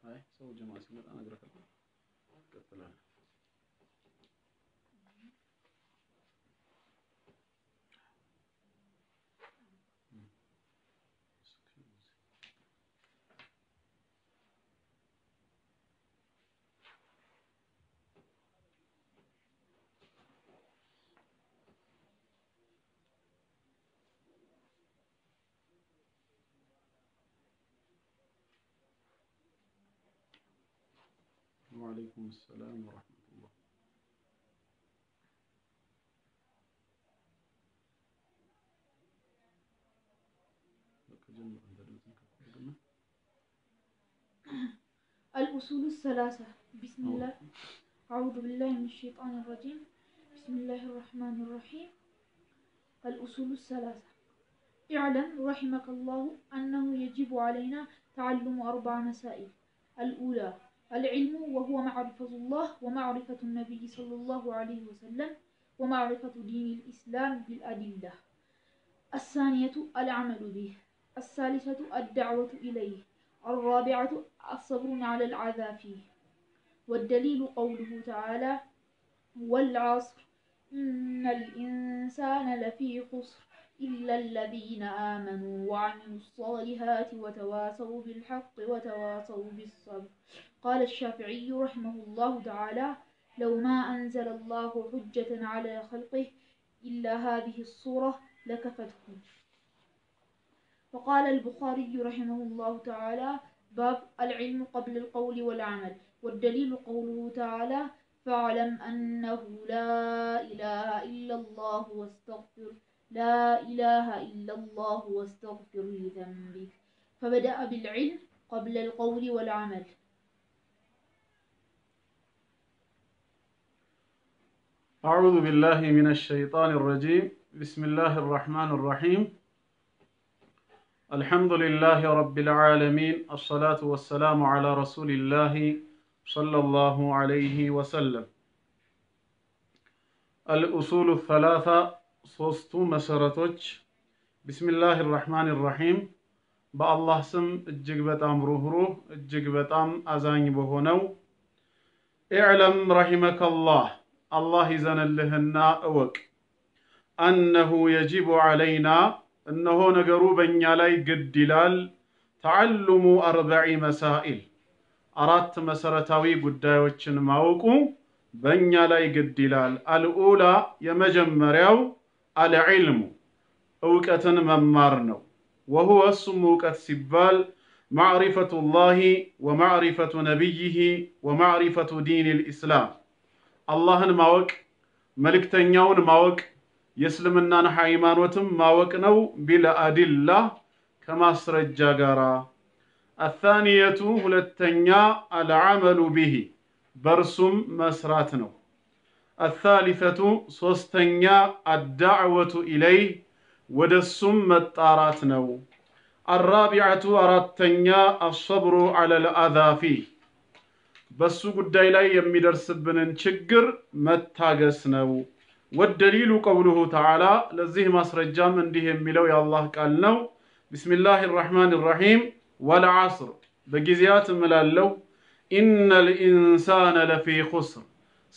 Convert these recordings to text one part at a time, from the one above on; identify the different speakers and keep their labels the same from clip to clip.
Speaker 1: አይ ሰው ጀማ ሲመጣ ነግረከለ ቀጥላል وعليكم السلام ورحمة الله
Speaker 2: الأصول الثلاثة بسم الله أعوذ بالله من الشيطان الرجيم بسم الله الرحمن الرحيم الأصول الثلاثة اعلم رحمك الله أنه يجب علينا تعلم 4 مسائل الأولى العلم وهو معرفة الله ومعرفة النبي صلى الله عليه وسلم ومعرفة دين الإسلام بالأدلة الثانية العمل به الثالثة الدعوة إليه الرابعة الصبر على العذى فيه والدليل قوله تعالى والعصر إن الإنسان لفي خسر إلا الذين آمنوا وعملوا الصالحات وتواصوا بالحق وتواصوا بالصبر قال الشافعي رحمه الله تعالى لو ما أنزل الله حجة على خلقه إلا هذه الصورة لكفتهم وقال البخاري رحمه الله تعالى باب العلم قبل القول والعمل والدليل قوله تعالى فاعلم أنه لا إله إلا الله واستغفر لا إله إلا الله واستغفر لذنبك فبدأ بالعلم قبل القول والعمل
Speaker 1: أعوذ بالله من الشيطان الرجيم بسم الله الرحمن الرحيم الحمد لله رب العالمين الصلاة والسلام على رسول الله صلى الله عليه وسلم الأصول الثلاثة صوستو مسرتوج بسم الله الرحمن الرحيم بالله سم الجقبت أمره الجقبت أزاني بهونو اعلم رحمك الله الله يزن لهنا أوك أنه يجب علينا أنه نقروا بن يالي قد دلال تعلم 4 مسائل أرات مسرتاوي قدايوچن ماوكو بن يالي قد دلال الأولى يمجمريو العلم أوكتن ممارنو وهو السموكت سبال معرفة الله ومعرفة نبيه ومعرفة دين الإسلام اللهن ماوك ملكتنيون ماوك يسلمنا حيمانوتم ماوكنو بلا أدلة كما سرجا غارا الثانية هلتنيا العمل به برسم مسراتنو الثالثة صستنيا الدعوة إليه ودسم متاراتنو الرابعة أراتنيا الصبر على الأذى فيه بسو قداي لا يميدرسبنن ችግር መታገስ ነው والدليل قوله تعالى لذيه ማስረጃም እንዲህ የሚለው የአላህ ቃል ነው بسم الله الرحمن الرحيم والعصر በጊዜያት እምላለው إن الإنسان لفي خسر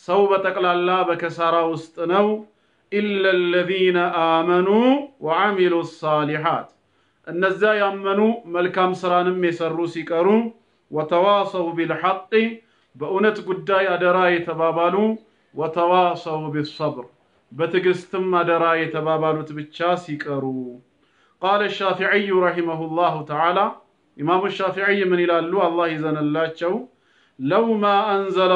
Speaker 1: ሰው በጠቅላላ በከሳራ ውስጥ ነው إلا الذين آمنوا وعملوا الصالحات እነዛ ያመኑ መልካም ስራንም የሰሩ ሲቀሩ وتواصوا بالحق በእውነት ጉዳይ አደራ የተባባሉ وتواصوا بالصبر በትግስትም አደራ የተባባሉት ብቻ ሲቀሩ قال الشافعي رحمه الله تعالى امام الشافعي من ይላሉ አላህ ይዘንላቸው لو ما انزل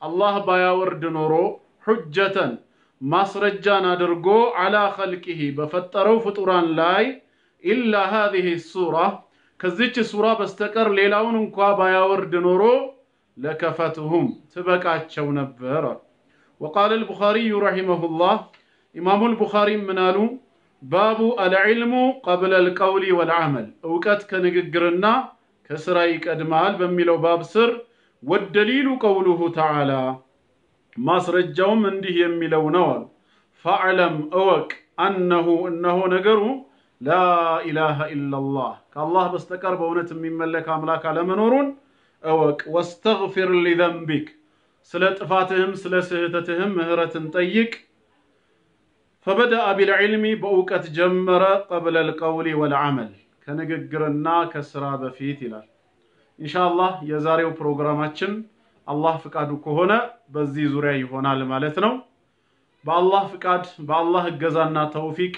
Speaker 1: الله ባያወርድ ኖሮ حجة ማስረጃን አድርጎ على خلقه በፈጠረው ፍጡራን ላይ إلا هذه السورة كذيك سورة بستقر ليلاون انقوا باياورد نورو لكفتهم تبقاتشو نبر وقال البخاري رحمه الله إمام البخاري منالو باب العلم قبل القول والعمل اوقات كنغغرنا كسرايك ادمال بميلو باب سر والدليل قوله تعالى ما سرجاوم انديه يميلو نوال فاعلم اوك انه نغرو لا إله إلا الله كالله بستكر بونت من ملك أملاك على منورون أوك واستغفر لذنبك سلا طفاتهم سلا سهتتهم مهرة طيق فبدأ بالعلم بأوكة جمر قبل القول والعمل كنغغرنا كسرا بفيت ይላል ኢንሻአላህ የዛሬው ፕሮግራማችን አላህ ፍቃዱ ከሆነ በዚህ ዙሪያ ይሆናል ማለት ነው በአላህ ፍቃድ በአላህ እገዛና ተውፊቅ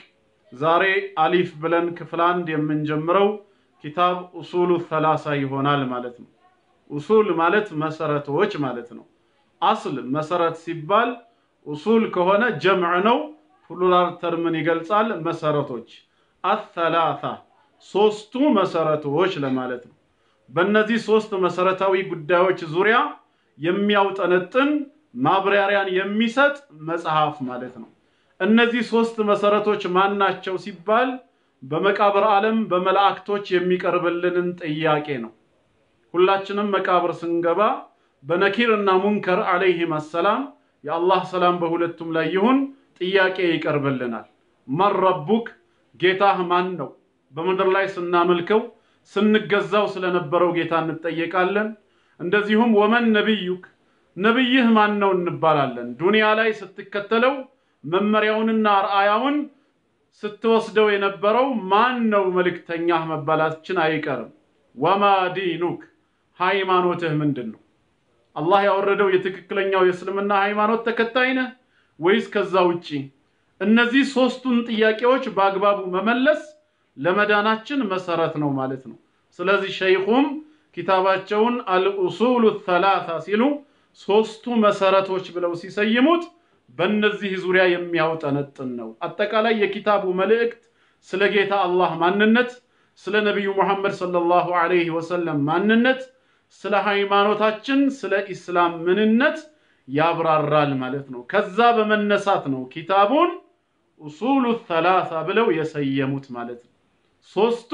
Speaker 1: ዛሬ አሊፍ ብለን ክፍል 1 የምንጀምረው ኪታብ ኡሱሉ ሰላሳ ይሆናል ማለት ነው ኡሱል ማለት መሰረቶች ማለት ነው አስል መሰረት ሲባል ኡሱል ከሆነ ጀምዕ ነው ፕሉራል ተርምን ይገልጻል መሰረቶች አሰላሳ ሶስቱ መሰረቶች ለማለት ነው በእነዚህ ሶስት መሰረታዊ ጉዳዮች ዙሪያ የሚያውጠነጥን ማብራሪያን የሚሰጥ መጽሐፍ ማለት ነው እነዚህ ሶስት መሰረቶች ማናቸው ሲባል በመቃብር ዓለም በመላእክቶች የሚቀርብልንን ጥያቄ ነው ሁላችንም መቃብር ስንገባ በነኪርና ሙንከር አለይሂም ሰላም የአላህ ሰላም በሁለቱም ላይ ይሁን ጥያቄ ይቀርብልናል ማን ረቡክ ጌታህ ማን ነው በመድር ላይ ስናመልከው ስንገዛው ስለነበረው ጌታ እንጠየቃለን እንደዚሁም ወመን ነብዩክ ነብይህ ማን ነው እንባላለን ዱንያ ላይ ስትከተለው መመሪያውንና አርአያውን ስትወስደው የነበረው ማን ነው መልእክተኛህ መባላችን አይቀርም ወማ ዲኑክ ሃይማኖትህ ምንድነው አላህ ያወረደው የትክክለኛው የእስልምና ሃይማኖት ተከታይ ነህ ወይስ ከዛ ውጪ እነዚህ ሶስቱን ጥያቄዎች በአግባቡ መመለስ ለመዳናችን መሰረት ነው ማለት ነው ስለዚህ ሸይኹም ኪታባቸውን አልኡሱሉ ሰላሳ ሲሉ ሶስቱ መሰረቶች ብለው ሲሰይሙት በእነዚህ ዙሪያ የሚያውጠነጥን ነው አጠቃላይ የኪታቡ መልእክት ስለ ጌታ አላህ ማንነት ስለ ነብዩ መሐመድ ሰለላሁ ዐለይሂ ወሰለም ማንነት ስለ ሃይማኖታችን ስለ ኢስላም ምንነት ያብራራል ማለት ነው ከዛ በመነሳት ነው ኪታቡን ኡሱሉ ሰላሳ ብለው የሰየሙት ማለት ነው ሶስቱ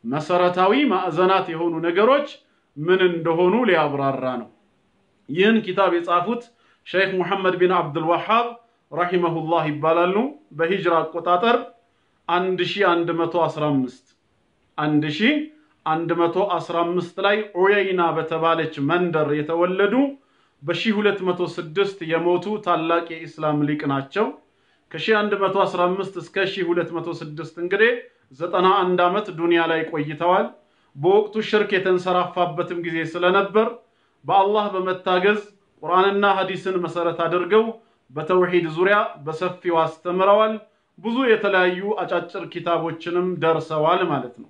Speaker 1: መሰረታዊ ማዕዘናት የሆኑ ነገሮች ምን እንደሆኑ ሊያብራራ ነው ይህን ኪታብ የጻፉት ሼክ መሐመድ ቢን አብዱል ወሃብ ረሂመሁላህ ይባላሉ በሂጅራ አቆጣጠር 1115 ላይ ዑየይና በተባለች መንደር የተወለዱ በ1206 የሞቱ ታላቅ የኢስላም ሊቅ ናቸው ከ1115 እስከ 1206 እንግዲህ 91 ዓመት ዱንያ ላይ ቆይተዋል በወቅቱ ሽርክ የተንሰራፋበትም ጊዜ ስለነበር በአላህ በመታገዝ ቁርአንና ሐዲስን መሰረት አድርገው በተውሂድ ዙሪያ በሰፊው አስተምረዋል ብዙ የተለያዩ አጫጭር ኪታቦችንም ደርሰዋል ማለት ነው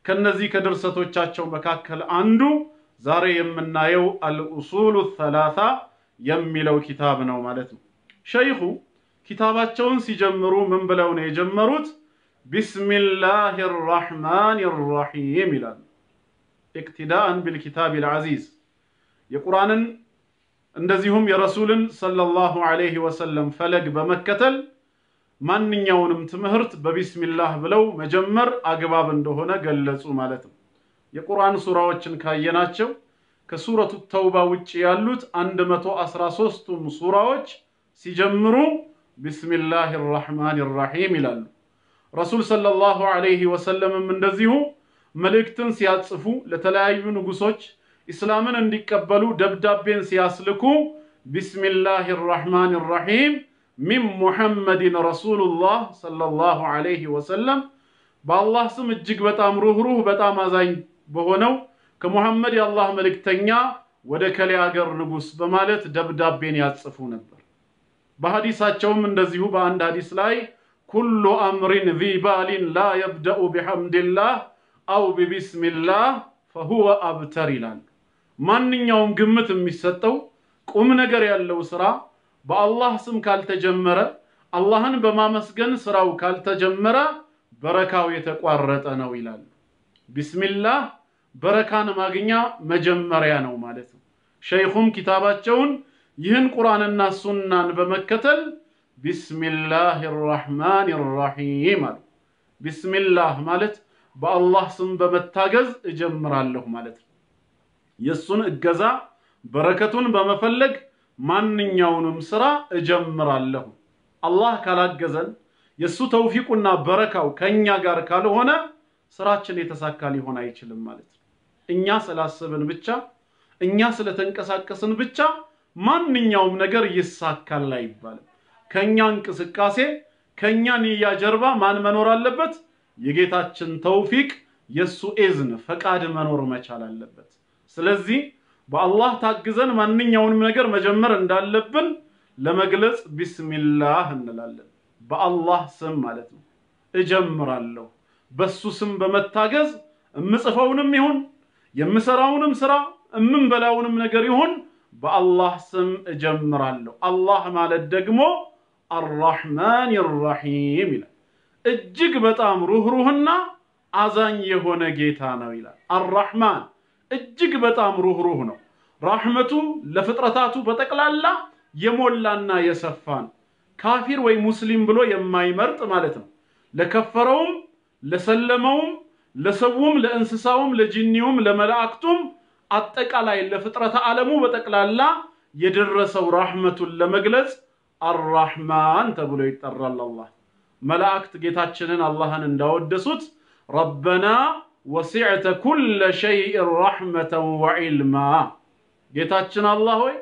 Speaker 1: ከነዚህ ከድርሰቶቻቸው መካከል አንዱ ዛሬ የምናየው አልኡሱሉ ሰላሳ የሚለው ኪታብ ነው ማለት ነው ሸይኹ ኪታባቸውን ሲጀምሩ ምን ብለው ነው የጀመሩት ቢስሚላሂር ረህማኒር ረሂም ይላል ኢክቲዳአን ቢልኪታቢል አዚዝ የቁርአንን እንደዚሁም የረሱልን ሰለላሁ ዐለይሂ ወሰለም ፈለግ በመከተል ማንኛውንም ትምህርት በቢስሚላህ ብለው መጀመር አግባብ እንደሆነ ገለጹ ማለት ነው የቁርአን ሱራዎችን ካየናቸው ከሱረቱ ተውባ ውጪ ያሉት 113ቱም ሱራዎች ሲጀምሩ ቢስሚላሂር ረህማኒር ረሂም ይላሉ ረሱል ሰለላሁ ዐለይሂ ወሰለም እንደዚሁ መልእክትን ሲያጽፉ ለተለያዩ ንጉሶች ኢስላምን እንዲቀበሉ ደብዳቤን ሲያስልኩ ቢስሚላሂር ረህማኒር ረሂም ሚን ሙሐመድን ረሱሉላህ ሰለላሁ ዐለይሂ ወሰለም በአላህ ስም እጅግ በጣም ሩህሩህ በጣም አዛኝ በሆነው ከሙሐመድ የአላህ መልእክተኛ ወደ ከሌ አገር ንጉስ በማለት ደብዳቤን ያጽፉ ነበር በሐዲሳቸውም እንደዚሁ በአንድ ሐዲስ ላይ ኩሉ አምሪን ذي بال لا يبدأ بحمد الله او ببسم الله فهو ابتر ይላል ማንኛውም ግምት የሚሰጠው ቁም ነገር ያለው ስራ በአላህ ስም ካልተጀመረ አላህን በማመስገን ስራው ካልተጀመረ በረካው የተቋረጠ ነው ይላል ቢስሚላህ በረካን ማግኛ መጀመሪያ ነው ማለት ነው ሸይኹም ኪታባቸውን ይህን ቁርአንና ሱናን በመከተል ቢስሚላሂር ረህማኒር ረሂም ቢስሚላህ ማለት በአላህ ስም በመታገዝ እጀምራለሁ ማለት ነው የሱን እገዛ በረከቱን በመፈለግ ማንኛውንም ስራ እጀምራለሁ አላህ ካላገዘን የሱ ተውፊቁና በረካው ከኛ ጋር ካልሆነ ስራችን የተሳካ ሊሆን አይችልም ማለት ነው እኛ ስላሰብን ብቻ እኛ ስለተንቀሳቀስን ብቻ ማንኛውም ነገር ይሳካል አይባልም። ከኛ እንቅስቃሴ ከኛ ንያ ጀርባ ማን መኖር አለበት? የጌታችን ተውፊቅ የሱ ኢዝን ፈቃድ መኖር መቻል አለበት። ስለዚህ በአላህ ታግዘን ማንኛውንም ነገር መጀመር እንዳለብን ለመግለጽ ቢስሚላህ እንላለን። በአላህ ስም ማለት ነው እጀምራለሁ። በሱ ስም በመታገዝ እምጽፈውንም ይሁን የምሰራውንም ስራ እምንበላውንም ነገር ይሁን በአላህ ስም እጀምራለሁ። አላህ ማለት ደግሞ አርራህማን الرحيم ይላል። እጅግ በጣም ሩህሩህና አዛኝ የሆነ ጌታ ነው ይላል። አርራህማን እጅግ በጣም ሩህሩህ ነው። ረህመቱ ለፍጥረታቱ በጠቅላላ የሞላና የሰፋን ካፊር ወይ ሙስሊም ብሎ የማይመርጥ ማለት ነው። ለከፈረውም ለሰለመውም ለሰውም ለእንስሳውም ለጂኒውም ለመላእክቱም አጠቃላይ ለፍጥረተ ዓለሙ በጠቅላላ የደረሰው ረህመቱን ለመግለጽ አርራህማን ተብሎ ይጠራል። አላህ መላእክት ጌታችንን አላህን እንዳወደሱት ረበና ወሲዕተ ኩለ ሸይء ረህመተን ወዒልማ ጌታችን አላህ ሆይ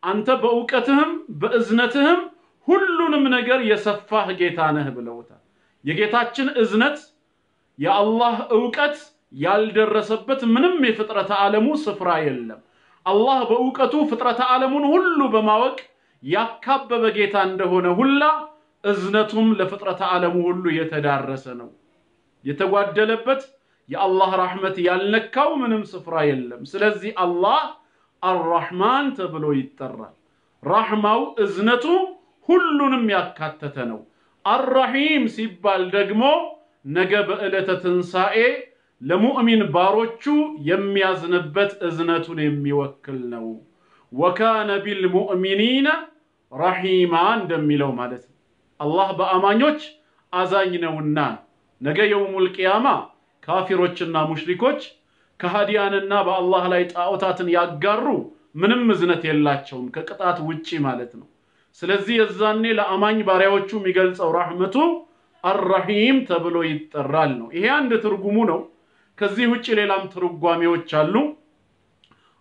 Speaker 1: አንተ በእውቀትህም በእዝነትህም ሁሉንም ነገር የሰፋህ ጌታ ነህ ብለውታል። የጌታችን እዝነት የአላህ ዕውቀት ያልደረሰበት ምንም የፍጥረተ ዓለሙ ስፍራ የለም። አላህ በእውቀቱ ፍጥረተ ዓለሙን ሁሉ በማወቅ ያካበበ ጌታ እንደሆነ ሁላ እዝነቱም ለፍጥረተ ዓለሙ ሁሉ የተዳረሰ ነው። የተጓደለበት የአላህ ረህመት ያልነካው ምንም ስፍራ የለም። ስለዚህ አላህ አርራህማን ተብሎ ይጠራል። ረህማው እዝነቱ ሁሉንም ያካተተ ነው። አርራሂም ሲባል ደግሞ ነገ በዕለተ ትንሣኤ ለሙእሚን ባሮቹ የሚያዝንበት እዝነቱን የሚወክል ነው። ወካነ ቢልሙእሚኒነ ረሂማ እንደሚለው ማለት ነው። አላህ በአማኞች አዛኝ ነውና ነገ የውሙል ቂያማ ካፊሮችና ሙሽሪኮች ከሃዲያንና በአላህ ላይ ጣዖታትን ያጋሩ ምንም እዝነት የላቸውም ከቅጣት ውጪ ማለት ነው። ስለዚህ የዛኔ ለአማኝ ባሪያዎቹ የሚገልጸው ረህመቱ አርራሂም ተብሎ ይጠራል ነው። ይሄ አንድ ትርጉሙ ነው። ከዚህ ውጪ ሌላም ትርጓሜዎች አሉ።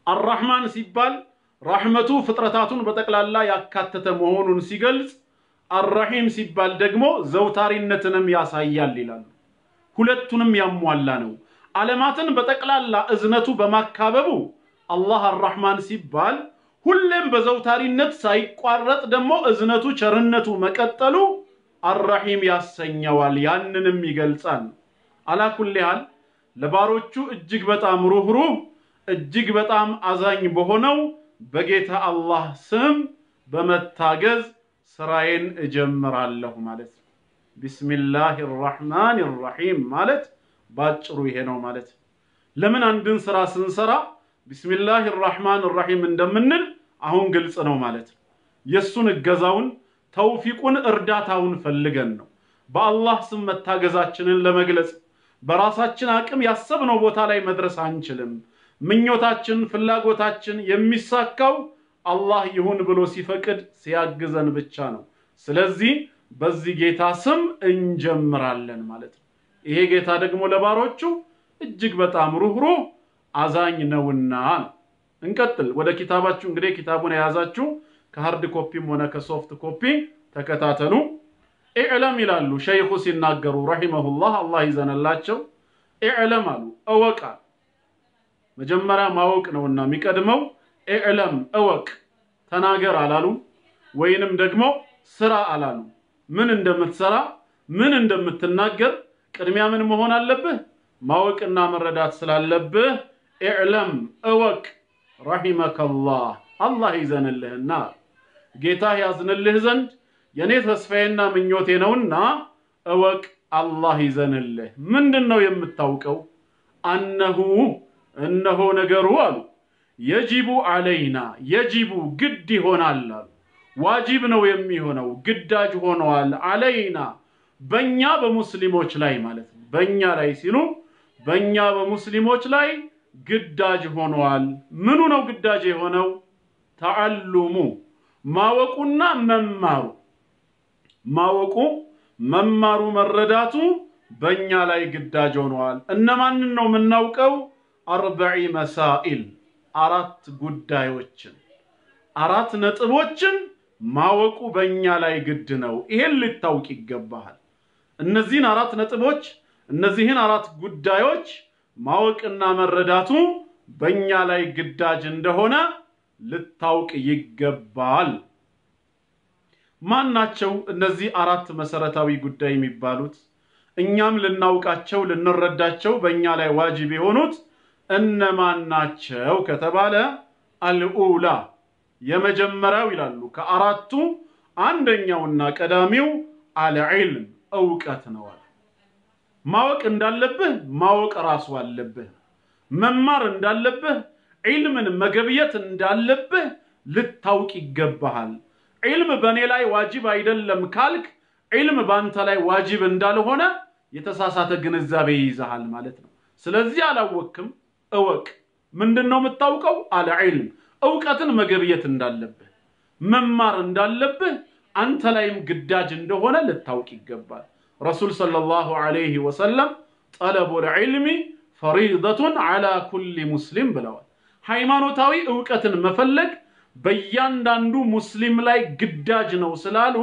Speaker 1: አርራህማን ሲባል ረህመቱ ፍጥረታቱን በጠቅላላ ያካተተ መሆኑን ሲገልጽ፣ አርራሂም ሲባል ደግሞ ዘውታሪነትንም ያሳያል ይላሉ። ሁለቱንም ያሟላ ነው። ዓለማትን በጠቅላላ እዝነቱ በማካበቡ አላህ አርራህማን ሲባል ሁሌም በዘውታሪነት ሳይቋረጥ ደግሞ እዝነቱ ቸርነቱ መቀጠሉ አርራሂም ያሰኘዋል። ያንንም ይገልጻል። አላኩል ያህል ለባሮቹ እጅግ በጣም ሩህሩህ እጅግ በጣም አዛኝ በሆነው በጌታ አላህ ስም በመታገዝ ስራዬን እጀምራለሁ ማለት ነው። ቢስሚላሂር ረህማኒር ረሂም ማለት ባጭሩ ይሄ ነው ማለት። ለምን አንድን ስራ ስንሰራ ቢስሚላሂር ረህማኒር ረሂም እንደምንል አሁን ግልጽ ነው ማለት ነው። የሱን እገዛውን ተውፊቁን እርዳታውን ፈልገን ነው። በአላህ ስም መታገዛችንን ለመግለጽ በራሳችን አቅም ያሰብነው ቦታ ላይ መድረስ አንችልም። ምኞታችን ፍላጎታችን የሚሳካው አላህ ይሁን ብሎ ሲፈቅድ ሲያግዘን ብቻ ነው። ስለዚህ በዚህ ጌታ ስም እንጀምራለን ማለት ነው። ይሄ ጌታ ደግሞ ለባሮቹ እጅግ በጣም ሩህሩህ አዛኝ ነውና። እንቀጥል ወደ ኪታባችሁ። እንግዲህ ኪታቡን የያዛችሁ ከሃርድ ኮፒም ሆነ ከሶፍት ኮፒ ተከታተሉ። ኢዕለም ይላሉ ሸይኹ ሲናገሩ ረሂመሁላህ አላህ ይዘነላቸው። ኢዕለም አሉ እወቅ። መጀመሪያ ማወቅ ነውና የሚቀድመው ኢዕለም እወቅ። ተናገር አላሉ ወይንም ደግሞ ስራ አላሉ። ምን እንደምትሰራ ምን እንደምትናገር ቅድሚያ ምን መሆን አለብህ? ማወቅና መረዳት ስላለብህ ኢዕለም እወቅ። ረሂመከላህ አላህ ይዘንልህና ጌታ ያዝንልህ ዘንድ የኔ ተስፋዬና ምኞቴ ነውና እወቅ አላህ ይዘንልህ። ምንድነው የምታውቀው? እነሆ ነገሩ አሉ የጂቡ አለይና የጂቡ ግድ ይሆናል አሉ። ዋጅብ ነው የሚሆነው ግዳጅ ሆነዋል። አለይና በእኛ በሙስሊሞች ላይ ማለት ነው። በእኛ ላይ ሲሉ በእኛ በሙስሊሞች ላይ ግዳጅ ሆነዋል። ምኑ ነው ግዳጅ የሆነው? ተዓሉሙ ማወቁና መማሩ። ማወቁ መማሩ መረዳቱ በእኛ ላይ ግዳጅ ሆነዋል። እነማንን ነው የምናውቀው? 40 መሳኢል አራት ጉዳዮችን አራት ነጥቦችን ማወቁ በእኛ ላይ ግድ ነው። ይሄን ልታውቅ ይገባሃል። እነዚህን አራት ነጥቦች እነዚህን አራት ጉዳዮች ማወቅና መረዳቱ በእኛ ላይ ግዳጅ እንደሆነ ልታውቅ ይገባል። ማናቸው እነዚህ አራት መሰረታዊ ጉዳይ የሚባሉት? እኛም ልናውቃቸው ልንረዳቸው በእኛ ላይ ዋጅብ የሆኑት እነማን ናቸው ከተባለ አልኡላ የመጀመሪያው ይላሉ ከአራቱ አንደኛውና ቀዳሚው አልዕልም ዕውቀት ነው። ማወቅ እንዳለብህ ማወቅ ራሱ አለብህ። መማር እንዳለብህ ዒልምን መገብየት እንዳለብህ ልታውቅ ይገባሃል። ዒልም በኔ ላይ ዋጅብ አይደለም ካልክ ዒልም ባንተ ላይ ዋጅብ እንዳልሆነ የተሳሳተ ግንዛቤ ይይዛል ማለት ነው። ስለዚህ አላወቅም እወቅ። ምንድነው የምታውቀው? አልዕልም ዕውቀትን መገብየት እንዳለብህ መማር እንዳለብህ አንተ ላይም ግዳጅ እንደሆነ ልታውቅ ይገባል። ረሱል ሰለላሁ ዐለይሂ ወሰለም ጠለቡል ዒልሚ ፈሪደቱን ዐላ ኩሊ ሙስሊም ብለዋል። ሃይማኖታዊ ዕውቀትን መፈለግ በእያንዳንዱ ሙስሊም ላይ ግዳጅ ነው ስላሉ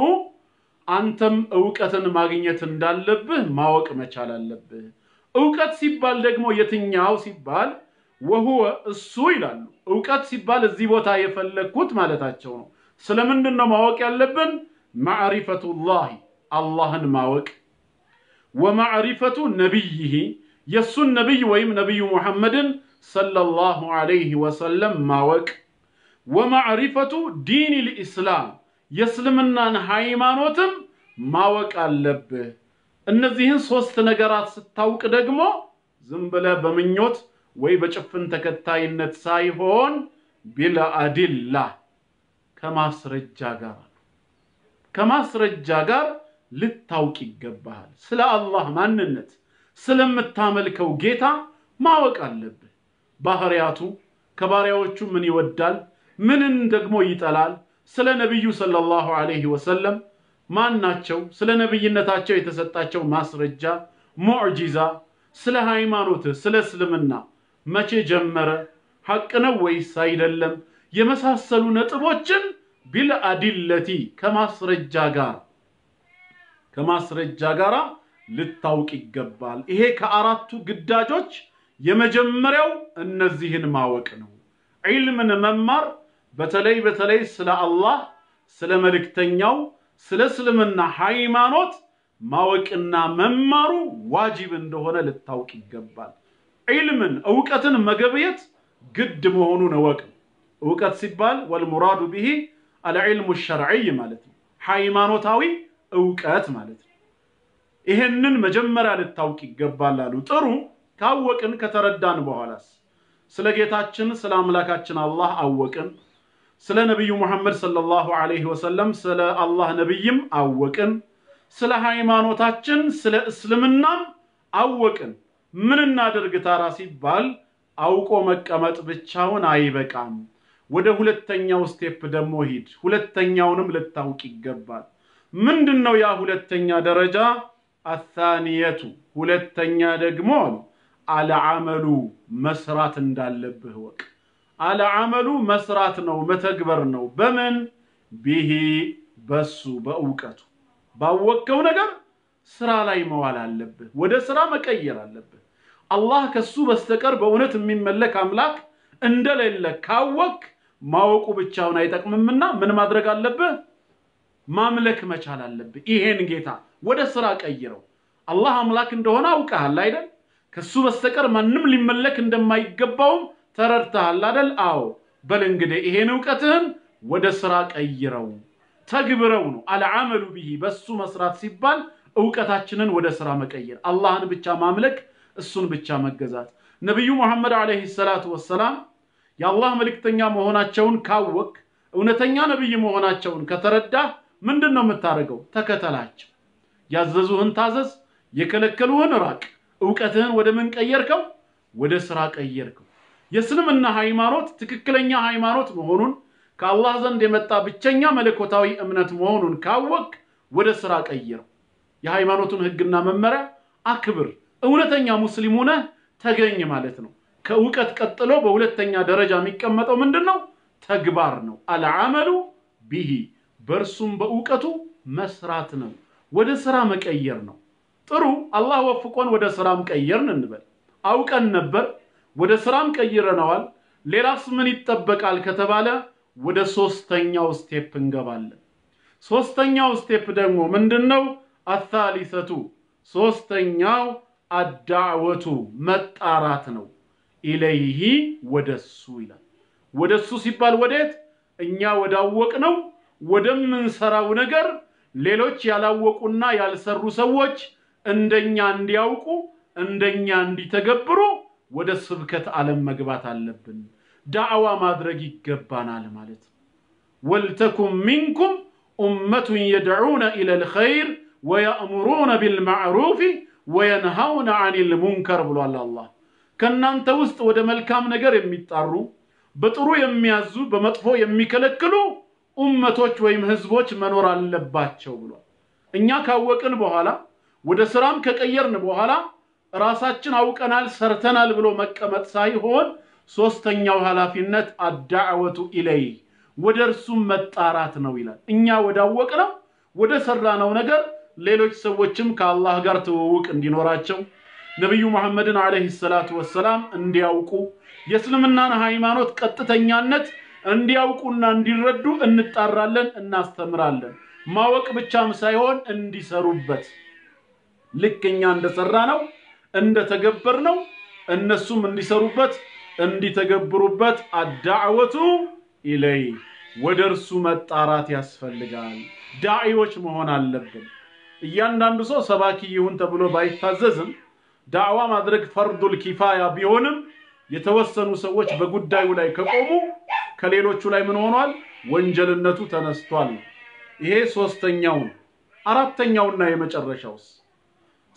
Speaker 1: አንተም ዕውቀትን ማግኘት እንዳለብህ ማወቅ መቻል አለብህ። ዕውቀት ሲባል ደግሞ የትኛው ሲባል ወሁወ እሱ ይላሉ። ዕውቀት ሲባል እዚህ ቦታ የፈለኩት ማለታቸው ነው። ስለምንድነው ማወቅ ያለብን? ማዕሪፈቱላህ አላህን ማወቅ ወማዕሪፈቱ ነብይህ የሱን ነብይ ወይም ነብዩ ሙሐመድን ሰለላሁ ዐለይሂ ወሰለም ማወቅ ወማዕሪፈቱ ዲን الاسلام የእስልምናን ሃይማኖትም ማወቅ አለብህ። እነዚህን ሶስት ነገራት ስታውቅ ደግሞ ዝም ብለህ በመኞት ወይ በጭፍን ተከታይነት ሳይሆን ቢልአዲላ ከማስረጃ ጋር ልታውቅ ይገባሃል። ስለ አላህ ማንነት ስለምታመልከው ጌታ ማወቅ አለብህ። ባህሪያቱ ከባሪያዎቹ ምን ይወዳል ምንን ደግሞ ይጠላል። ስለ ነብዩ ሰለላሁ ዐለይሂ ወሰለም ማናቸው ስለ ነብይነታቸው የተሰጣቸው ማስረጃ ሙዕጂዛ ስለ ሃይማኖት ስለ እስልምና መቼ ጀመረ ሐቅ ነው ወይስ አይደለም የመሳሰሉ ነጥቦችን ቢልአዲለቲ ከማስረጃ ጋር ልታውቅ ይገባል። ይሄ ከአራቱ ግዳጆች የመጀመሪያው እነዚህን ማወቅ ነው። ዒልምን መማር በተለይ ስለ አላህ ስለ መልእክተኛው ስለ እስልምና ሃይማኖት ማወቅና መማሩ ዋጅብ እንደሆነ ልታውቅ ይገባል። ዒልምን ዕውቀትን መገብየት ግድ መሆኑን እወቅ። ዕውቀት ሲባል ወልሙራዱ ቢሂ አልዕልሙ الشرعي ማለት ነው። ሃይማኖታዊ ዕውቀት ማለት ነው። ይሄንን መጀመሪያ ልታውቅ ይገባል አሉ። ጥሩ ካወቅን ከተረዳን በኋላስ ስለ ጌታችን ስለ አምላካችን አላህ አወቅን። ስለ ነብዩ ሙሐመድ ሰለላሁ ዐለይሂ ወሰለም ስለ አላህ ነብይም አወቅን። ስለ ሃይማኖታችን ስለ እስልምናም አወቅን። ምን እናድርግ ታራ ሲባል አውቆ መቀመጥ ብቻውን አይበቃም። ወደ ሁለተኛው ስቴፕ ደግሞ ሂድ። ሁለተኛውንም ልታውቅ ይገባል። ምንድነው ያ ሁለተኛ ደረጃ? አثانيቱ ሁለተኛ ደግሞ አልዓመሉ መስራት እንዳለብህ ወቅ። አልዓመሉ መስራት ነው መተግበር ነው። በምን? ቢሂ በሱ በዕውቀቱ ባወቀው ነገር ስራ ላይ መዋል አለብህ። ወደ ስራ መቀየር አለብህ። አላህ ከሱ በስተቀር በእውነት የሚመለክ አምላክ እንደሌለ ካወቅ ማወቁ ብቻውን አይጠቅምምና ምን ማድረግ አለብህ? ማምለክ መቻል አለብህ። ይሄን ጌታ ወደ ስራ ቀይረው። አላህ አምላክ እንደሆነ አውቀሃል አይደል? ከሱ በስተቀር ማንንም ሊመለክ እንደማይገባው ተረድተሃል አይደል? አዎ። በል እንግዲህ ይሄን ዕውቀትህን ወደ ስራ ቀይረው ተግብረው ነው። አልዓመሉ ቢሂ በሱ መስራት ሲባል ዕውቀታችንን ወደ ስራ መቀየር፣ አላህን ብቻ ማምለክ፣ እሱን ብቻ መገዛት። ነብዩ መሐመድ አለይሂ ሰላቱ ወሰላም የአላህ መልእክተኛ መሆናቸውን ካወቅ እውነተኛ ነብይ መሆናቸውን ከተረዳ ምንድነው የምታደርገው? ተከተላቸው። ያዘዙህን ታዘዝ፣ የከለከሉህን ራቅ። ዕውቀትህን ወደ ምን ቀየርከው? ወደ ስራ ቀየርከው። የእስልምና ሃይማኖት ትክክለኛ ሃይማኖት መሆኑን ከአላህ ዘንድ የመጣ ብቸኛ መለኮታዊ እምነት መሆኑን ካወቅ ወደ ስራ ቀየረው። የሃይማኖቱን ህግና መመሪያ አክብር። እውነተኛ ሙስሊም ሆነህ ተገኝ ማለት ነው። ከእውቀት ቀጥሎ በሁለተኛ ደረጃ የሚቀመጠው ምንድነው? ተግባር ነው። አልዓመሉ ቢሂ በርሱም በእውቀቱ መስራት ነው። ወደ ስራ መቀየር ነው። ጥሩ አላህ ወፍቆን ወደ ስራም ቀየርን እንበል። አውቀን ነበር ወደ ስራም ቀይረናል። ሌላስ ምን ይጠበቃል ከተባለ ወደ ሶስተኛው ስቴፕ እንገባለን። ሶስተኛው ስቴፕ ደግሞ ምንድነው? አሳሊሰቱ ሶስተኛው አዳዕወቱ መጣራት ነው። ኢለይሂ ወደሱ ይላል። ወደሱ ሲባል ወዴት? እኛ ወዳወቅነው ወደምንሰራው ነገር ሌሎች ያላወቁና ያልሰሩ ሰዎች እንደኛ እንዲያውቁ እንደኛ እንዲተገብሩ ወደ ስብከት ዓለም መግባት አለብን። ዳዕዋ ማድረግ ይገባናል ማለት ነው። ወልተኩም ሚንኩም ኡመቱን የድዑነ ኢለል ኸይር ወየእሙሩነ ቢልማዕሩፍ ወየንሃውነ ዐኒል ሙንከር ብሏል አላህ። ከናንተ ውስጥ ወደ መልካም ነገር የሚጣሩ በጥሩ የሚያዙ በመጥፎ የሚከለክሉ ኡመቶች ወይም ህዝቦች መኖር አለባቸው ብሏል። እኛ ካወቅን በኋላ ወደ ስራም ከቀየርን በኋላ ራሳችን አውቀናል ሰርተናል ብሎ መቀመጥ ሳይሆን ሶስተኛው ኃላፊነት አዳዕወቱ ኢለይ ወደርሱ መጣራት ነው ይላል። እኛ ወዳወቅነው ወደ ሰራነው ነገር ሌሎች ሰዎችም ከአላህ ጋር ተወውቅ እንዲኖራቸው ነብዩ መሐመድን አለይሂ ሰላቱ ወሰላም እንዲያውቁ የእስልምናን ሃይማኖት ቀጥተኛነት እንዲያውቁና እንዲረዱ እንጣራለን እናስተምራለን። ማወቅ ብቻም ሳይሆን እንዲሰሩበት ልክኛ እንደሰራነው እንደተገበርነው እነሱም እንዲሰሩበት እንዲተገብሩበት አዳዕወቱ ኢለይ ወደርሱ መጣራት ያስፈልጋል። ዳዒዎች መሆን አለብን። እያንዳንዱ ሰው ሰባኪ ይሁን ተብሎ ባይታዘዝም ዳዕዋ ማድረግ ፈርዱል ኪፋያ ቢሆንም የተወሰኑ ሰዎች በጉዳዩ ላይ ከቆሙ ከሌሎቹ ላይ ምን ሆኗል? ወንጀልነቱ ተነስቷል። ይሄ ሶስተኛው። አራተኛውና የመጨረሻውስ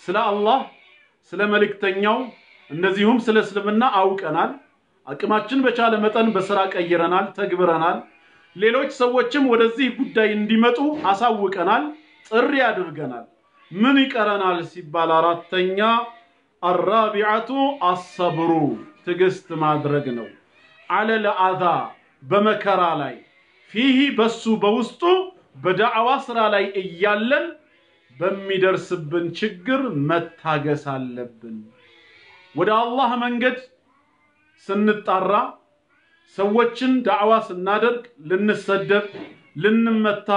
Speaker 1: ስለ አላህ ስለ መልእክተኛው እንደዚሁም ስለ እስልምና አውቀናል። አቅማችን በቻለ መጠን በስራ ቀይረናል ተግብረናል። ሌሎች ሰዎችም ወደዚህ ጉዳይ እንዲመጡ አሳውቀናል ጥሪ አድርገናል። ምን ይቀረናል ሲባል አራተኛ الرابعة الصبر ትግስት ማድረግ ነው። على الأذى በመከራ ላይ فيه በሱ በውስጡ በዳዕዋ ስራ ላይ እያለን በሚደርስብን ችግር መታገስ አለብን። ወደ አላህ መንገድ ስንጣራ ሰዎችን ዳዕዋ ስናደርግ ልንሰደብ ልንመታ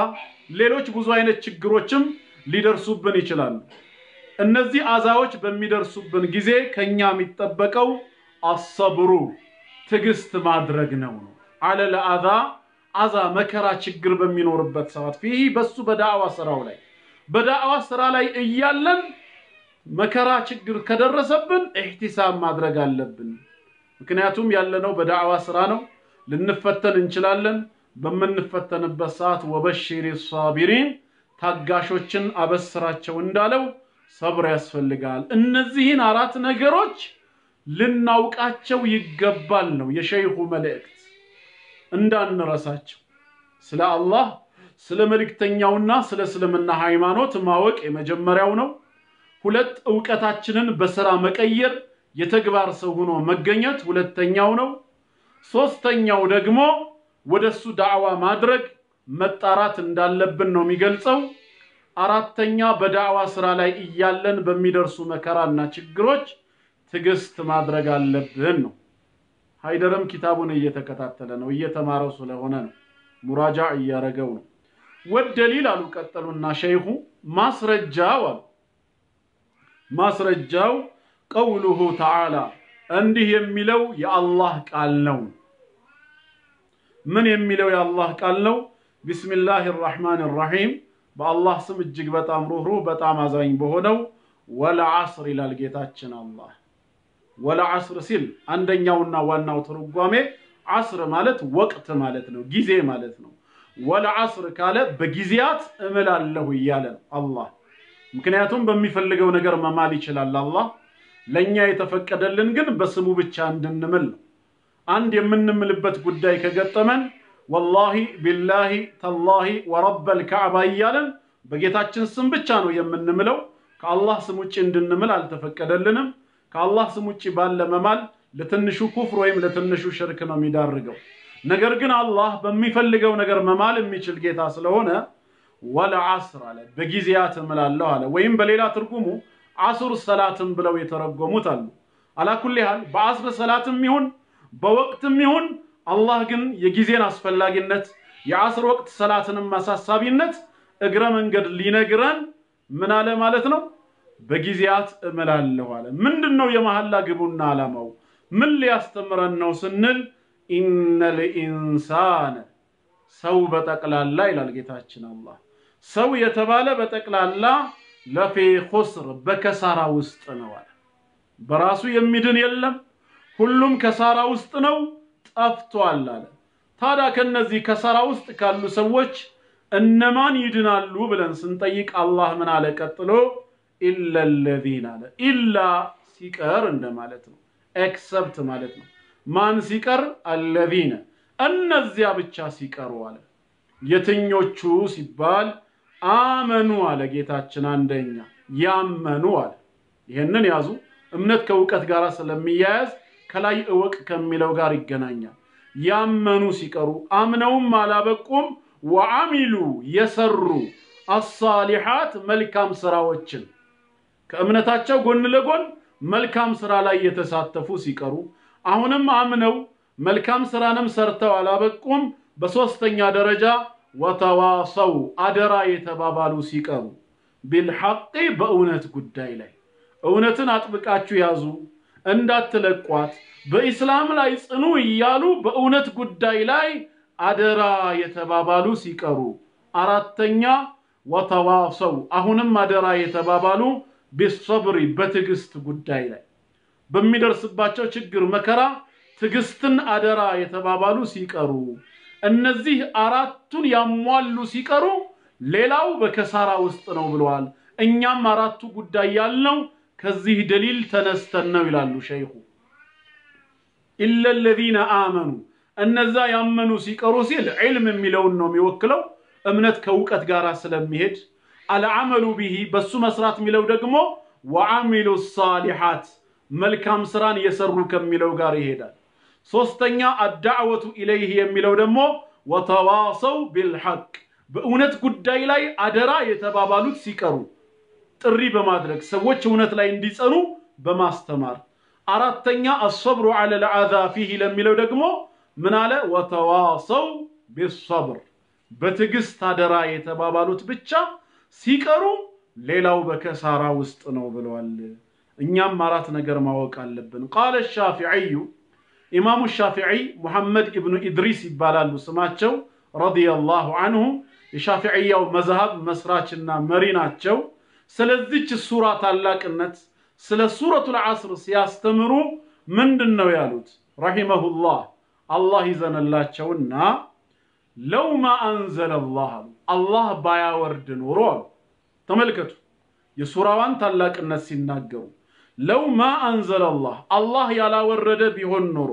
Speaker 1: ሌሎች ብዙ አይነት ችግሮችም ሊደርሱብን ይችላሉ። እነዚህ አዛዎች በሚደርሱብን ጊዜ ከኛ የሚጠበቀው አሰብሩ ትግስት ማድረግ ነው። على الأذى አዛ መከራ ችግር በሚኖርበት ሰዓት فيه በሱ በዳዕዋ ስራው ላይ በዳዕዋ ስራ ላይ እያለን መከራ ችግር ከደረሰብን ኢህቲሳብ ማድረግ አለብን። ምክንያቱም ያለነው በዳዕዋ ስራ ነው። ልንፈተን እንችላለን። በመንፈተንበት ሰዓት ወበሽሪ الصابرين ታጋሾችን አበስራቸው እንዳለው ሰብር ያስፈልጋል። እነዚህን አራት ነገሮች ልናውቃቸው ይገባል ነው የሸይኹ መልእክት። እንዳንረሳቸው ስለ አላህ ስለ መልእክተኛውና ስለ እስልምና ሃይማኖት ማወቅ የመጀመሪያው ነው። ሁለት ዕውቀታችንን በስራ መቀየር የተግባር ሰው ሆኖ መገኘት ሁለተኛው ነው። ሶስተኛው ደግሞ ወደሱ ዳዕዋ ማድረግ መጣራት እንዳለብን ነው የሚገልጸው። አራተኛ በዳዕዋ ስራ ላይ እያለን በሚደርሱ መከራና ችግሮች ትግስት ማድረግ አለብን ነው። ሃይደርም ኪታቡን እየተከታተለ ነው እየተማረው ስለሆነ ነው ሙራጃዕ እያረገው ነው። ወደሊል አሉ ቀጠሉና ሸይኹ ማስረጃው ቀውሉሁ ተዓላ እንዲህ የሚለው የአላህ ቃል ነው። ምን የሚለው የአላህ ቃል ነው? ቢስሚላሂር ረህማኒር ረሂም በአላህ ስም እጅግ በጣም ሩህሩህ በጣም አዛኝ በሆነው ወለዐስር ይላል ጌታችን አላህ። ወለዐስር ሲል አንደኛውና ዋናው ትርጓሜ ዐስር ማለት ወቅት ማለት ነው ጊዜ ማለት ነው። ወለዐስር ካለ በጊዜያት እምላለሁ እያለ ነው አላህ። ምክንያቱም በሚፈልገው ነገር መማል ይችላል አላህ። ለኛ የተፈቀደልን ግን በስሙ ብቻ እንድንምል ነው። አንድ የምንምልበት ጉዳይ ከገጠመን ወላሂ ቢላሂ ተላሂ ወረበል ከዕባ እያለን በጌታችን ስም ብቻ ነው የምንምለው። ከአላህ ስም ውጪ እንድንምል አልተፈቀደልንም። ከአላህ ስም ውጪ ባለ መማል ለትንሹ ኩፍር ወይም ለትንሹ ሽርክ ነው የሚዳርገው። ነገር ግን አላህ በሚፈልገው ነገር መማል የሚችል ጌታ ስለሆነ ወልዐስር አለ በጊዜያት እምላለሁ አለ። ወይም በሌላ ትርጉሙ ዐስር ሰላትም ብለው የተረጎሙት አሉ። አላኩል ያህል በዐስር ሰላትም ይሁን በወቅትም ይሁን አላህ ግን የጊዜን አስፈላጊነት የዐስር ወቅት ሰላትንም ማሳሳቢነት እግረ መንገድ ሊነግረን ምን አለ ማለት ነው? በጊዜያት እምላለሁ አለ። ምንድነው የመሐላ ግቡና ዓላማው? ምን ሊያስተምረን ነው ስንል ኢነል ኢንሳነ ሰው በጠቅላላ ይላል ጌታችን አላህ። ሰው የተባለ በጠቅላላ ለፊ ኹስር በከሳራ ውስጥ ነው አለ። በራሱ የሚድን የለም፣ ሁሉም ከሳራ ውስጥ ነው፣ ጠፍቷል አለ። ታዲያ ከነዚህ ከሳራ ውስጥ ካሉ ሰዎች እነማን ይድናሉ ብለን ስንጠይቅ አላህ ምን አለ ቀጥሎ? ኢላ الذين አለ። ኢላ ሲቀር እንደማለት ነው፣ ኤክሰፕት ማለት ነው። ማን ሲቀር? الذين እነዚያ ብቻ ሲቀሩ አለ። የትኞቹ ሲባል አመኑ አለ ጌታችን። አንደኛ ያመኑ አለ። ይሄንን ያዙ። እምነት ከውቀት ጋር ስለሚያያዝ ከላይ እወቅ ከሚለው ጋር ይገናኛል። ያመኑ ሲቀሩ አምነውም አላበቁም ወአሚሉ የሰሩ አሳሊሃት መልካም ስራዎችን ከእምነታቸው ጎን ለጎን መልካም ስራ ላይ የተሳተፉ ሲቀሩ አሁንም አምነው መልካም ስራንም ሰርተው አላበቁም። በሶስተኛ ደረጃ ወተዋሰው አደራ የተባባሉ ሲቀሩ ቢልሐቅ በእውነት ጉዳይ ላይ እውነትን አጥብቃችሁ ያዙ እንዳትለቋት በእስላም ላይ ጽኑ እያሉ በእውነት ጉዳይ ላይ አደራ የተባባሉ ሲቀሩ አራተኛ ወተዋሰው አሁንም አደራ የተባባሉ ቢሰብሪ በትግስት ጉዳይ ላይ በሚደርስባቸው ችግር መከራ ትግስትን አደራ የተባባሉ ሲቀሩ እነዚህ አራቱን ያሟሉ ሲቀሩ ሌላው በከሳራ ውስጥ ነው ብለዋል። እኛም አራቱ ጉዳይ ያልነው ከዚህ ደሊል ተነስተን ነው ይላሉ ሸይኹ። ኢላ الذين آمنوا እነዛ ያመኑ ሲቀሩ ሲል ዒልም የሚለውን ነው የሚወክለው። እምነት ከውቀት ጋር ስለሚሄድ አልዓመሉ ቢሂ በሱ መስራት የሚለው ደግሞ ወአሚሉ الصالحات መልካም ስራን የሰሩ ከሚለው ጋር ይሄዳል። ሶስተኛ አድዓወቱ ኢለይሂ የሚለው ደግሞ ወተዋሰው ቢልሐቅ በእውነት ጉዳይ ላይ አደራ የተባባሉት ሲቀሩ ጥሪ በማድረግ ሰዎች እውነት ላይ እንዲጸኑ በማስተማር አራተኛ الصبر على العذاب فيه ለሚለው ደግሞ ምን አለ? ወተዋሰው ቢልصبر በትግስት አደራ የተባባሉት ብቻ ሲቀሩ ሌላው በከሳራ ውስጥ ነው ብለዋል። እኛም አራት ነገር ማወቅ አለብን። قال الشافعي ኢማሙ ሻፊዒ ሙሐመድ ኢብኑ ኢድሪስ ይባላሉ ስማቸው ረዲየላሁ ዐንሁ የሻፊዒያው መዝሐብ መስራችና መሪ ናቸው። ስለዚህች ሱራ ታላቅነት ስለ ሱረቱል ዐስር ሲያስተምሩ ምንድነው ያሉት? ረሂመሁላህ አላህ ይዘነላቸውና ለው ማ አንዘለላህ አላህ ባያወርድ ኖሮ ተመልከቱ የሱራዋን ታላቅነት ሲናገሩ ለው ማ አንዘለላህ አላህ ያላወረደ ቢሆን ኖሮ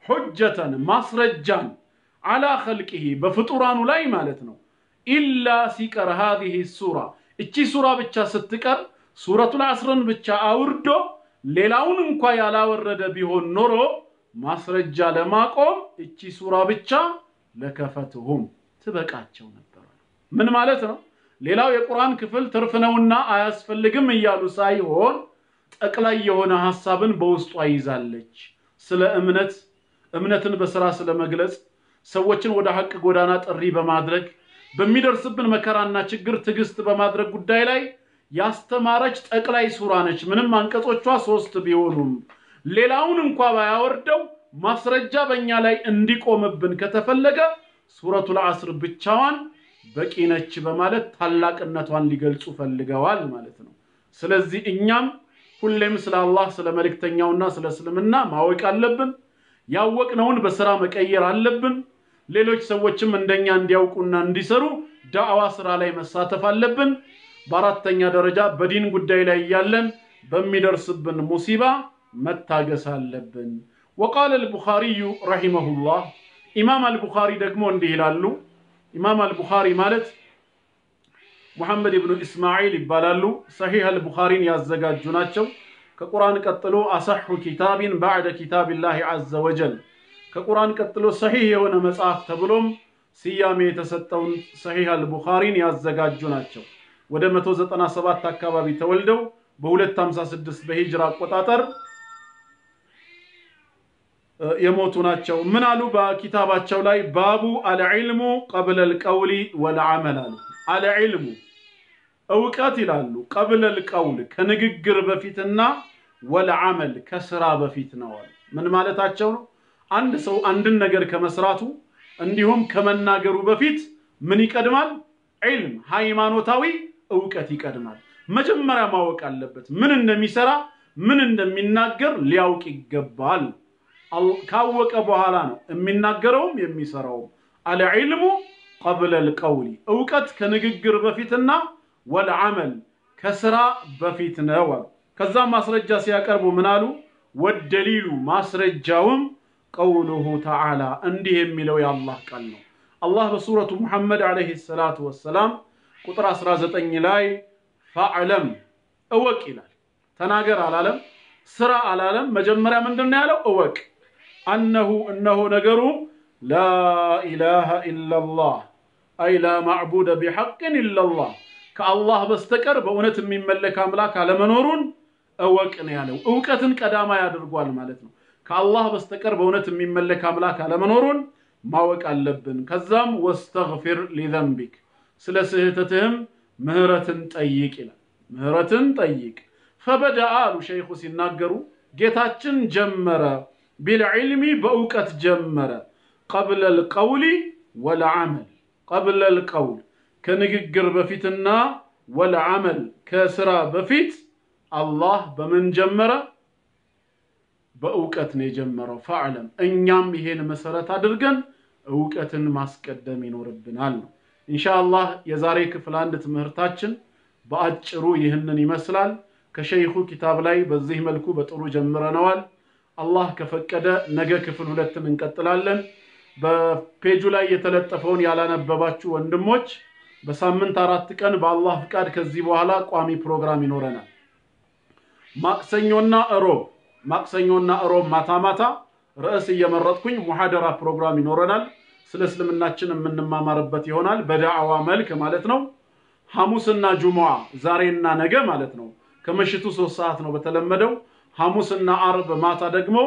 Speaker 1: ሁጀተን ማስረጃን አላ ኸልቂሂ በፍጡራኑ ላይ ማለት ነው ኢላ ሲቀር هذه ሱራ እቺ ሱራ ብቻ ስትቀር ሱረቱል ዐስርን ብቻ አውርዶ ሌላውን እንኳን ያላወረደ ቢሆን ኖሮ ማስረጃ ለማቆም እቺ ሱራ ብቻ ለከፈትሁም ትበቃቸው ነበር። ምን ማለት ነው? ሌላው የቁርአን ክፍል ትርፍ ነውና አያስፈልግም እያሉ ሳይሆን ጠቅላይ የሆነ ሐሳብን በውስጧ ይዛለች። ስለ እምነትን በስራ ስለመግለጽ ሰዎችን ወደ ሐቅ ጎዳና ጥሪ በማድረግ በሚደርስብን መከራና ችግር ትግስት በማድረግ ጉዳይ ላይ ያስተማረች ጠቅላይ ሱራ ነች። ምንም አንቀጾቿ 3 ቢሆኑም ሌላውን እንኳን ባያወርደው ማስረጃ በእኛ ላይ እንዲቆምብን ከተፈለገ ሱረቱል ዐስር ብቻዋን በቂ ነች በማለት ታላቅነቷን ሊገልጹ ፈልገዋል ማለት ነው። ስለዚህ እኛም ሁሌም ስለ አላህ ስለ መልእክተኛውና ስለ እስልምና ማወቅ አለብን። ያወቅነውን በስራ መቀየር አለብን። ሌሎች ሰዎችም እንደኛ እንዲያውቁና እንዲሰሩ ዳዕዋ ስራ ላይ መሳተፍ አለብን። በአራተኛ ደረጃ በዲን ጉዳይ ላይ ያለን በሚደርስብን ሙሲባ መታገስ አለብን። وقال البخاري رحمه الله امام البخاري ደግሞ እንዲህ ይላሉ። ኢማም አልቡኻሪ ማለት ሙሐመድ ኢብኑ እስማዒል ይባላሉ። ሰሂህ አልቡኻሪን ያዘጋጁ ናቸው። ከቁርአን ቀጥሎ አሰሑ ኪታቢን بعد كتاب الله عز وجل ከቁርአን ቀጥሎ ሰሂህ የሆነ መጽሐፍ ተብሎም ሲያሜ የተሰጠውን ሰሂህ አልቡኻሪን ያዘጋጁ ናቸው። ወደ 197 አካባቢ ተወልደው በ256 በሂጅራ አቆጣጠር የሞቱ ናቸው። ምን አሉ በኪታባቸው ላይ ባቡ አልዕልሙ قبل القول والعمل አሉ። አልዕልሙ እውቀት ይላሉ قبل القول ከንግግር በፊትና والعمل ከስራ በፊት ነው። ምን ማለታቸው ነው? አንድ ሰው አንድን ነገር ከመስራቱ እንዲሁም ከመናገሩ በፊት ምን ይቀድማል? ዒልም ሃይማኖታዊ እውቀት ይቀድማል። መጀመሪያ ማወቅ አለበት። ምን እንደሚሰራ ምን እንደሚናገር ሊያውቅ ይገባል። ካወቀ በኋላ ነው የሚናገረውም የሚሰራውም። አልዕልሙ قبل القول እውቀት ከንግግር በፊትና والعمل ከስራ በፊት ነው። ከዛ ማስረጃ ሲያቀርቡ ምን አሉ? ወደሊሉ ማስረጃውም قوله تعالى እንዲህ የሚለው የአላህ ቃል ነው። አላህ በሱረቱ ሙሐመድ አለይሂ ሰላቱ ወሰላም ቁጥር 19 ላይ ፈዕለም እወቅ ይላል። ተናገር አላለም፣ ስራ አላለም። መጀመሪያ ምንድነው ያለው? እወቅ። እነሆ ነገሩ لا إله إلا الله أي لا معبود بحق إلا الله كالله بستكر بأونة من ملك أملاك على منورون أوكن ያለው እውቀትን ቀዳማ ያደርጓል ማለት ነው። ከአላህ በስተቀር በእውነት የሚመለክ አምላክ አለመኖሩን ማወቅ አለብን። ከዛም ወስተግፊር لذنبك ስለ ስህተትህም ምህረትን ጠይቅ ይላል። ምህረትን ጠይቅ። فبدأ ሸይኹ ሲናገሩ ጌታችን ጀመረ بالعلم በእውቀት ጀመረ قبل القول والعمل قبل القول ከንግግር በፊትና والعمل ከስራ በፊት አላህ በምን ጀመረ? በእውቀት ነው የጀመረው። ፈዕለም እኛም ይሄን መሰረት አድርገን እውቀትን ማስቀደም ይኖርብናል። ኢንሻአላህ የዛሬ ክፍል 1 ትምህርታችን በአጭሩ ይህንን ይመስላል። ከሸይኹ ኪታብ ላይ በዚህ መልኩ በጥሩ ጀምረናል። አላህ ከፈቀደ ነገ ክፍል 2 እንቀጥላለን። በፔጁ ላይ የተለጠፈውን ያላነበባችሁ ወንድሞች በሳምንት 4 ቀን በአላህ ፍቃድ ከዚህ በኋላ ቋሚ ፕሮግራም ይኖረናል። ማክሰኞና እሮብ ማታ ርዕስ እየመረጥኩኝ ሙሐደራ ፕሮግራም ይኖረናል። ስለ እስልምናችን የምንማማርበት ይሆናል በዳዕዋ መልክ ማለት ነው። ሐሙስና ጁሙዓ ዛሬና ነገ ማለት ነው ከመሽቱ 3 ሰዓት ነው በተለመደው። ሐሙስና አርብ ማታ ደግሞ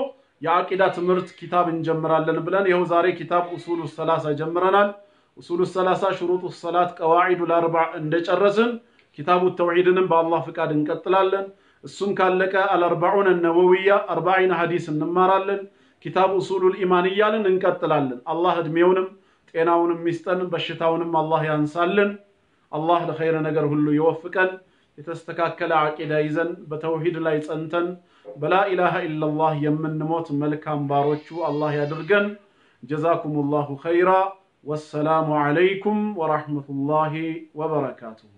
Speaker 1: የአቂዳ ትምህርት ኪታብ እንጀምራለን ብለን ይሄው ዛሬ ኪታብ ኡሱሉ ሰላሳ ጀምረናል። ኡሱሉ ሰላሳ ሽሩጡ ሰላት ቀዋዒዱ الاربع እንደጨረስን ኪታቡ ተውሂድንም በአላህ ፍቃድ እንቀጥላለን። እሱም ካለቀ አል40 النووية 40 ሐዲስ እንማራለን። ኪታብ ኡሱሉል ኢማን ይያልን እንቀጥላለን። አላህ እድሜውንም ጤናውንም ይስጠን፣ በሽታውንም አላህ ያንሳልን። አላህ ለኸይር ነገር ሁሉ ይወፍቀን። የተስተካከለ አቂዳ ይዘን በተውሂድ ላይ ጸንተን በላ ኢላሃ ኢላላህ የምንሞት መልካም ባሮቹ አላህ ያድርገን። ጀዛኩሙላሁ ኸይራ ወሰላሙ ዐለይኩም ወራህመቱላሂ ወበረካቱሁ።